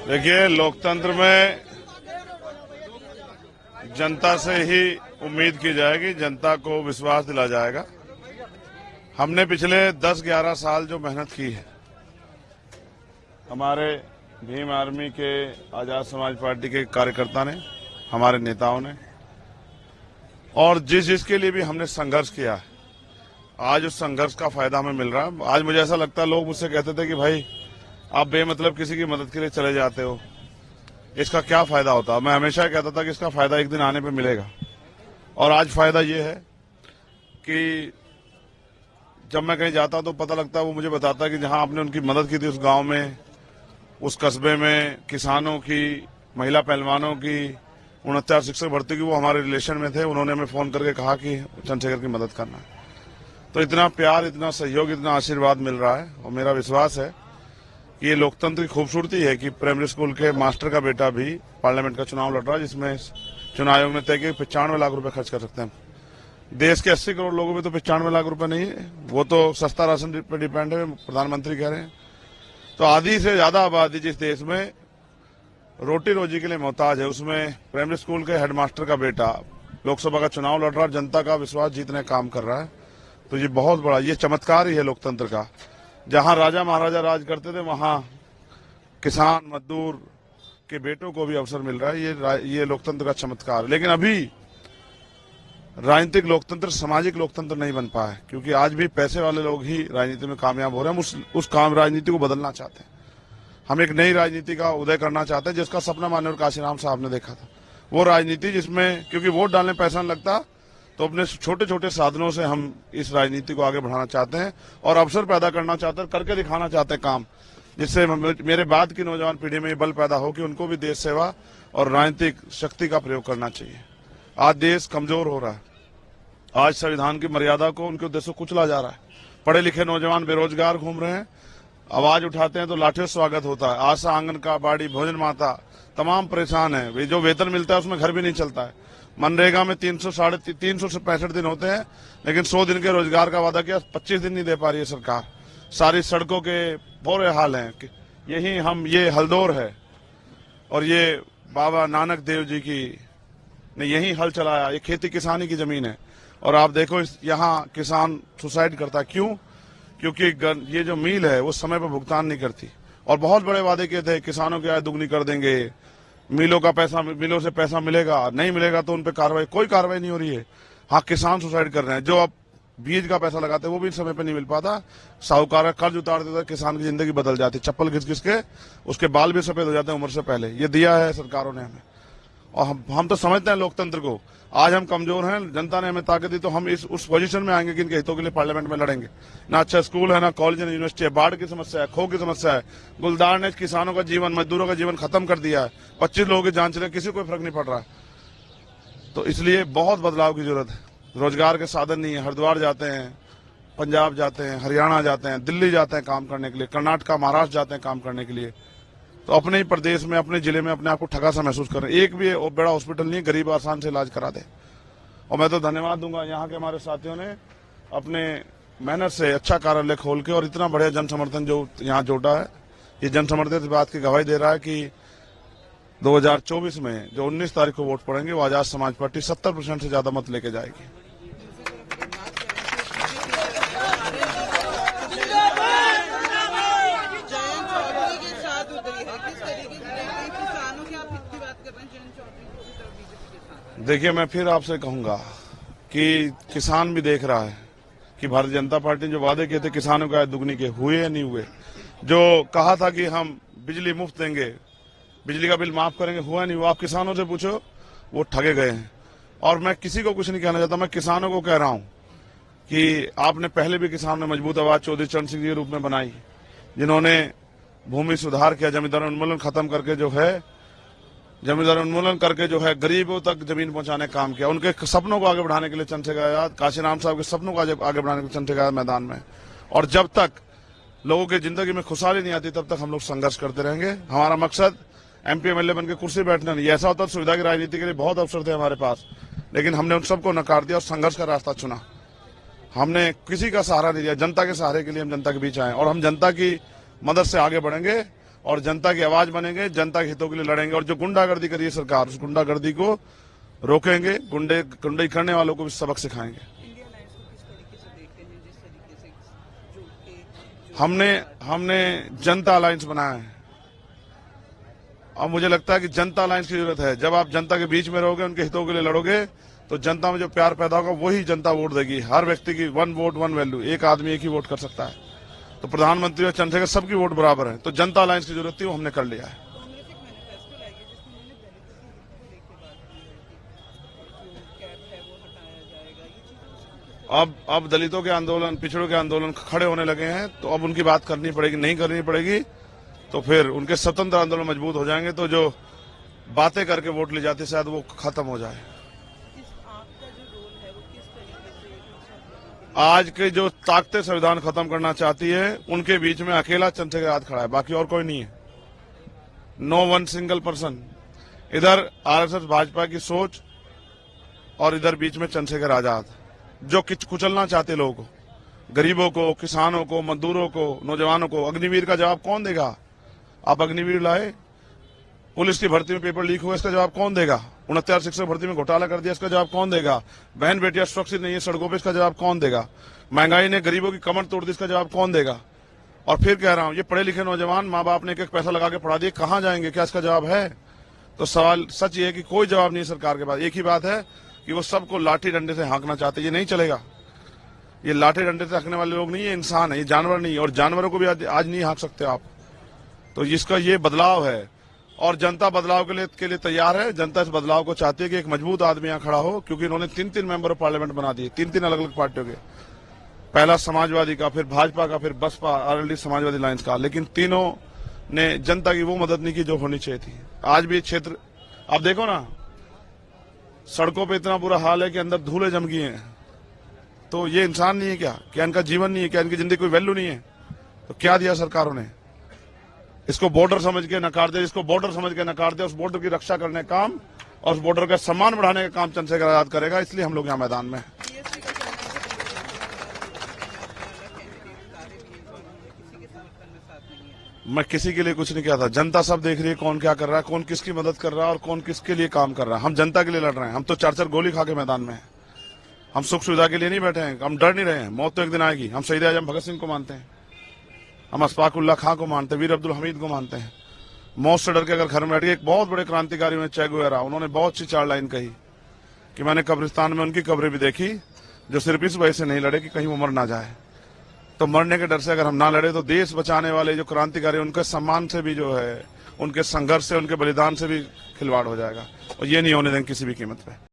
देखिए, लोकतंत्र में जनता से ही उम्मीद की जाएगी, जनता को विश्वास दिला जाएगा। हमने पिछले 10-11 साल जो मेहनत की है, हमारे भीम आर्मी के, आजाद समाज पार्टी के कार्यकर्ता ने, हमारे नेताओं ने, और जिसके लिए भी हमने संघर्ष किया है, आज उस संघर्ष का फायदा हमें मिल रहा है। आज मुझे ऐसा लगता है, लोग मुझसे कहते थे कि भाई आप बेमतलब किसी की मदद के लिए चले जाते हो, इसका क्या फायदा होता है। मैं हमेशा कहता था कि इसका फायदा एक दिन आने पे मिलेगा, और आज फायदा ये है कि जब मैं कहीं जाता तो पता लगता है, वो मुझे बताता है कि जहां आपने उनकी मदद की थी, उस गांव में, उस कस्बे में किसानों की, महिला पहलवानों की 69 शिक्षक भर्ती की, वो हमारे रिलेशन में थे। उन्होंने हमें फोन करके कहा कि चंद्रशेखर की मदद करना है। तो इतना प्यार, इतना सहयोग, इतना आशीर्वाद मिल रहा है, और मेरा विश्वास है कि ये लोकतंत्र की खूबसूरती है कि प्राइमरी स्कूल के मास्टर का बेटा भी पार्लियामेंट का चुनाव लड़ रहा है, जिसमें चुनाव आयोग ने तय किया 95 लाख रुपए खर्च कर सकते हैं। देश के 80 करोड़ लोगों में तो 95 लाख रुपए नहीं है, वो तो सस्ता राशन पर डिपेंड है, प्रधानमंत्री कह रहे हैं। तो आधी से ज्यादा आबादी जिस देश में रोटी रोजी के लिए मोहताज है, उसमें प्राइमरी स्कूल के हेडमास्टर का बेटा लोकसभा का चुनाव लड़ रहा है, जनता का विश्वास जीतने काम कर रहा है। तो ये बहुत बड़ा, ये चमत्कार ही है लोकतंत्र का। जहां राजा महाराजा राज करते थे, वहां किसान मजदूर के बेटों को भी अवसर मिल रहा है। ये लोकतंत्र का चमत्कार। लेकिन अभी राजनीतिक लोकतंत्र सामाजिक लोकतंत्र नहीं बन पाया है, क्योंकि आज भी पैसे वाले लोग ही राजनीति में कामयाब हो रहे हैं। हम उस काम राजनीति को बदलना चाहते हैं। हम एक नई राजनीति का उदय करना चाहते हैं, जिसका सपना माननीय काशीराम साहब ने देखा था। वो राजनीति जिसमें, क्योंकि वोट डालने पैसा नहीं लगता, तो अपने छोटे छोटे साधनों से हम इस राजनीति को आगे बढ़ाना चाहते हैं और अवसर पैदा करना चाहते हैं, करके दिखाना चाहते हैं काम, जिससे मेरे बाद की नौजवान पीढ़ी में ये बल पैदा हो कि उनको भी देश सेवा और राजनीतिक शक्ति का प्रयोग करना चाहिए। आज देश कमजोर हो रहा है, आज संविधान की मर्यादा को, उनके उद्देश्य को कुचला जा रहा है। पढ़े लिखे नौजवान बेरोजगार घूम रहे हैं, आवाज उठाते हैं तो लाठियों से स्वागत होता है। आशा आंगनबाड़ी, भोजन माता तमाम परेशान है। वे जो वेतन मिलता है उसमें घर भी नहीं चलता है। मनरेगा में 300 से 65 दिन होते हैं, लेकिन 100 दिन के रोजगार का वादा किया, 25 दिन नहीं दे पा रही है सरकार। सारी सड़कों के बुरे हाल हैं। ये हल्दौर है, और ये बाबा नानक देव जी की ने यही हल चलाया। ये खेती किसानी की जमीन है, और आप देखो यहाँ किसान सुसाइड करता है। क्यों? क्योंकि ये जो मिल है वो समय पर भुगतान नहीं करती, और बहुत बड़े वादे किए थे, किसानों की आय दुगनी कर देंगे, मिलों से पैसा मिलेगा, नहीं मिलेगा तो उन पे कार्रवाई। कोई कार्रवाई नहीं हो रही है। हाँ, किसान सुसाइड कर रहे हैं। जो अब बीज का पैसा लगाते हैं वो भी समय पे नहीं मिल पाता। साहूकार कर्ज उतार देता है, किसान की जिंदगी बदल जाती है। चप्पल घिस घिस के उसके बाल भी सफेद हो जाते हैं उम्र से पहले। ये दिया है सरकारों ने हमें, और हम तो समझते हैं लोकतंत्र को। आज हम कमजोर हैं, जनता ने हमें ताकत दी, तो हम उस पोजीशन में आएंगे कि इनके हितों के लिए पार्लियामेंट में लड़ेंगे। ना अच्छा स्कूल है, ना कॉलेज है, यूनिवर्सिटी है। बाढ़ की समस्या है, खो की समस्या है। गुलदार ने किसानों का जीवन, मजदूरों का जीवन खत्म कर दिया है। 25 लोगों की जान चले, किसी को फर्क नहीं पड़ रहा है। तो इसलिए बहुत बदलाव की जरूरत है। रोजगार के साधन नहीं है। हरिद्वार जाते हैं, पंजाब जाते हैं, हरियाणा जाते हैं, दिल्ली जाते हैं काम करने के लिए, कर्नाटक, महाराष्ट्र जाते हैं काम करने के लिए। तो अपने ही प्रदेश में, अपने जिले में अपने आप को ठगा सा महसूस कर रहे हैं। एक भी बड़ा हॉस्पिटल नहीं है, गरीब आसान से इलाज करा दे। और मैं तो धन्यवाद दूंगा यहाँ के हमारे साथियों ने अपने मेहनत से अच्छा कार्यालय खोल के और इतना बढ़िया जन समर्थन जो यहाँ जोड़ा है। ये जन समर्थन इस बात की गवाही दे रहा है कि 2024 में जो 19 तारीख को वोट पड़ेंगे, वो आजाद समाज पार्टी 70% से ज्यादा मत लेके जाएगी। देखिए, मैं फिर आपसे कहूंगा कि किसान भी देख रहा है कि भारतीय जनता पार्टी ने जो वादे किए थे किसानों का दुगनी के, हुए या नहीं हुए। जो कहा था कि हम बिजली मुफ्त देंगे, बिजली का बिल माफ करेंगे, हुआ नहीं हुआ। आप किसानों से पूछो, वो ठगे गए हैं। और मैं किसी को कुछ नहीं कहना चाहता, मैं किसानों को कह रहा हूं कि आपने पहले भी किसान में मजबूत आवाज चौधरी चरण सिंह के रूप में बनाई, जिन्होंने भूमि सुधार किया, जमींदार उन्मूलन खत्म करके जो है गरीबों तक जमीन पहुंचाने का काम किया। उनके सपनों को आगे बढ़ाने के लिए चंद्रशेखर आजाद, काशीराम साहब के सपनों को आगे बढ़ाने के लिए चंद्रशेखर आजाद मैदान में। और जब तक लोगों की जिंदगी में खुशहाली नहीं आती, तब तक हम लोग संघर्ष करते रहेंगे। हमारा मकसद MP MLA बनकर कुर्सी बैठना नहीं। ऐसा होता तो सुविधा की राजनीति के लिए बहुत अवसर थे हमारे पास, लेकिन हमने उन सबको नकार दिया और संघर्ष का रास्ता चुना। हमने किसी का सहारा नहीं दिया, जनता के सहारे के लिए हम जनता के बीच आए, और हम जनता की मदद से आगे बढ़ेंगे। और जनता की आवाज बनेंगे, जनता के हितों के लिए लड़ेंगे। और जो गुंडागर्दी करी है सरकार, उस गुंडागर्दी को रोकेंगे, गुंडे करने वालों को भी सबक सिखाएंगे। इंडिया अलायंस को किस तरीके से देखते हैं, जिस तरीके से जुड़ के हमने जनता अलायंस बनाया है। अब मुझे लगता है कि जनता अलायंस की जरूरत है। जब आप जनता के बीच में रहोगे, उनके हितों के लिए लड़ोगे, तो जनता में जो प्यार पैदा होगा वही जनता वोट देगी। हर व्यक्ति की 1 वोट 1 वैल्यू, एक आदमी एक ही वोट कर सकता है। तो प्रधानमंत्री और चंद्रशेखर सबकी वोट बराबर है। तो जनता अलायंस की जरूरत थी, वो हमने कर लिया है। कांग्रेस एक मैनिफेस्टो लाई है जिसमें उन्होंने दलितों के हित को लेकर बात की है कि जो कैप है वो हटाया जाएगा। ये चीजें अब दलितों के आंदोलन, पिछड़ों के आंदोलन खड़े होने लगे हैं, तो अब उनकी बात करनी पड़ेगी। नहीं करनी पड़ेगी तो फिर उनके स्वतंत्र आंदोलन मजबूत हो जाएंगे। तो जो बातें करके वोट ली जाती शायद वो खत्म हो जाए। आपका जो रोल है वो किस तरीके से आज के जो ताकतें संविधान खत्म करना चाहती है, उनके बीच में अकेला चंद्रशेखर आजाद खड़ा है, बाकी और कोई नहीं है। No one single person. इधर आरएसएस भाजपा की सोच और इधर बीच में चंद्रशेखर आजाद, जो कुचलना चाहते लोगों को, गरीबों को, किसानों को, मजदूरों को, नौजवानों को। अग्निवीर का जवाब कौन देगा? आप अग्निवीर लाए, पुलिस की भर्ती में पेपर लीक हुआ, इसका जवाब कौन देगा? 69 शिक्षक भर्ती में घोटाला कर दिया, इसका जवाब कौन देगा? बहन बेटियां सुरक्षित नहीं है सड़कों पर, इसका जवाब कौन देगा? महंगाई ने गरीबों की कमर तोड़ दी, इसका जवाब कौन देगा? और फिर कह रहा हूं, ये पढ़े लिखे नौजवान, माँ बाप ने एक एक पैसा लगा के पढ़ा दिए, कहां जाएंगे? क्या इसका जवाब है? तो सवाल सच ये है कि कोई जवाब नहीं सरकार के पास। एक ही बात है कि वो सबको लाठी डंडे से हाँकना चाहते। ये नहीं चलेगा। ये लाठी डंडे से हाँकने वाले लोग नहीं है, इंसान है, ये जानवर नहीं है। और जानवरों को भी आज नहीं हाँक सकते आप। तो इसका ये बदलाव है और जनता बदलाव के लिए तैयार है। जनता इस बदलाव को चाहती है कि एक मजबूत आदमी यहाँ खड़ा हो, क्योंकि इन्होंने 3 मेंबर ऑफ पार्लियामेंट बना दिए, 3 अलग अलग पार्टियों के। पहला समाजवादी का, फिर भाजपा का, फिर बसपा, आरएलडी समाजवादी अलायंस का। लेकिन तीनों ने जनता की वो मदद नहीं की जो होनी चाहिए थी। आज भी क्षेत्र आप देखो ना, सड़कों पे इतना बुरा हाल है कि अंदर धूलें जम गई हैं। तो ये इंसान नहीं है क्या इनका जीवन नहीं है? क्या इनकी जिंदगी कोई वैल्यू नहीं है? तो क्या दिया सरकारों ने? इसको बॉर्डर समझ के नकार दे, इसको बॉर्डर समझ के नकार दे। उस बॉर्डर की रक्षा करने का काम और उस बॉर्डर का सम्मान बढ़ाने का काम चंद्रशेखर आजाद करेगा। इसलिए हम लोग यहाँ मैदान में हैं। बीएसपी का कहना है कि किसी के समर्थन में साथ नहीं है। मैं किसी के लिए कुछ नहीं किया था। जनता सब देख रही है कौन क्या कर रहा है, कौन किसकी मदद कर रहा है और कौन किसके लिए काम कर रहा है। हम जनता के लिए लड़ रहे हैं। हम तो 4 गोली खा के मैदान में हैं। हम सुख सुविधा के लिए नहीं बैठे हैं। हम डर नहीं रहे हैं। मौत तो एक दिन आएगी। हम शहीद आजम भगत सिंह को मानते हैं, हम अशफाकुल्लाह खां को मानते हैं, वीर अब्दुल हमीद को मानते हैं। मौत से डर के अगर घर में बैठ गए, एक बहुत बड़े क्रांतिकारी हुए चे गुवेरा, उन्होंने बहुत सी 4 लाइन कही कि मैंने कब्रिस्तान में उनकी कब्रें भी देखी जो सिर्फ इस वजह से नहीं लड़े कि कहीं वो मर ना जाए। तो मरने के डर से अगर हम ना लड़े तो देश बचाने वाले जो क्रांतिकारी, उनके सम्मान से भी जो है, उनके संघर्ष से, उनके बलिदान से भी खिलवाड़ हो जाएगा। और ये नहीं होने देंगे किसी भी कीमत पे।